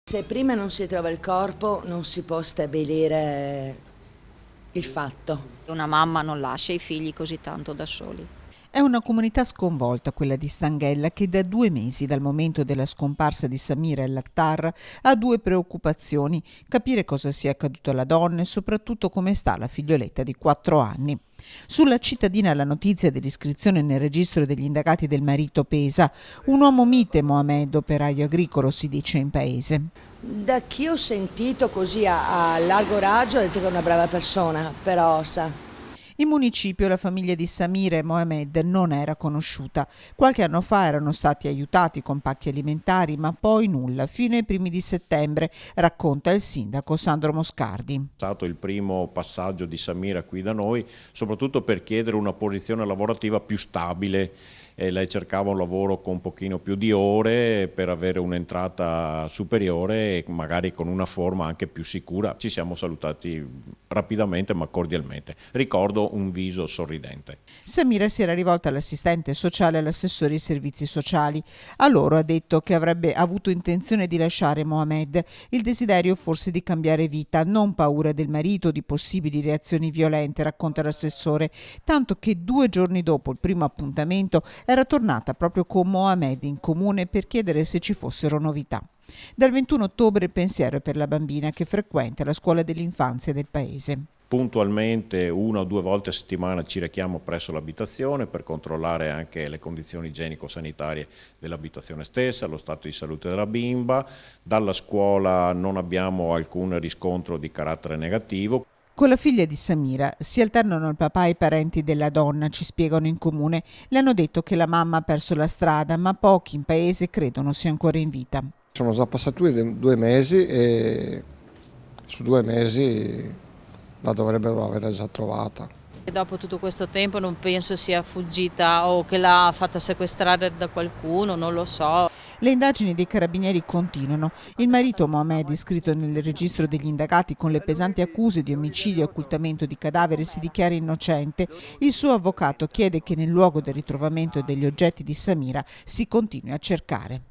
Se prima non si trova il corpo non si può stabilire il fatto. Una mamma non lascia i figli così tanto da soli. È una comunità sconvolta quella di Stanghella che da 2 mesi dal momento della scomparsa di Samira El Attar ha 2 preoccupazioni: capire cosa sia accaduto alla donna e soprattutto come sta la figlioletta di 4 anni. Sulla cittadina la notizia dell'iscrizione nel registro degli indagati del marito pesa. Un uomo mite, Mohamed, operaio agricolo, si dice in paese. Da chi ho sentito così a largo raggio, ho detto che è una brava persona, però sa. In municipio la famiglia di Samira e Mohamed non era conosciuta. Qualche anno fa erano stati aiutati con pacchi alimentari, ma poi nulla, fino ai primi di settembre, racconta il sindaco Sandro Moscardi. È stato il primo passaggio di Samira qui da noi, soprattutto per chiedere una posizione lavorativa più stabile. Lei cercava un lavoro con un pochino più di ore per avere un'entrata superiore e magari con una forma anche più sicura. Ci siamo salutati rapidamente ma cordialmente. Ricordo un viso sorridente. Samira si era rivolta all'assistente sociale e all'assessore ai servizi sociali. A loro ha detto che avrebbe avuto intenzione di lasciare Mohamed, il desiderio forse di cambiare vita, non paura del marito, di possibili reazioni violente, racconta l'assessore, tanto che 2 giorni dopo il primo appuntamento era tornata proprio con Mohamed in comune per chiedere se ci fossero novità. Dal 21 ottobre il pensiero è per la bambina che frequenta la scuola dell'infanzia del paese. Puntualmente 1 o 2 volte a settimana ci rechiamo presso l'abitazione per controllare anche le condizioni igienico-sanitarie dell'abitazione stessa, lo stato di salute della bimba. Dalla scuola non abbiamo alcun riscontro di carattere negativo. Con la figlia di Samira si alternano il papà e i parenti della donna, ci spiegano in comune. Le hanno detto che la mamma ha perso la strada, ma pochi in paese credono sia ancora in vita. Sono già passati 2 mesi e su 2 mesi la dovrebbero aver già trovata. E dopo tutto questo tempo non penso sia fuggita o che l'ha fatta sequestrare da qualcuno, non lo so. Le indagini dei carabinieri continuano. Il marito Mohamed, iscritto nel registro degli indagati con le pesanti accuse di omicidio e occultamento di cadavere, si dichiara innocente. Il suo avvocato chiede che nel luogo del ritrovamento degli oggetti di Samira si continui a cercare.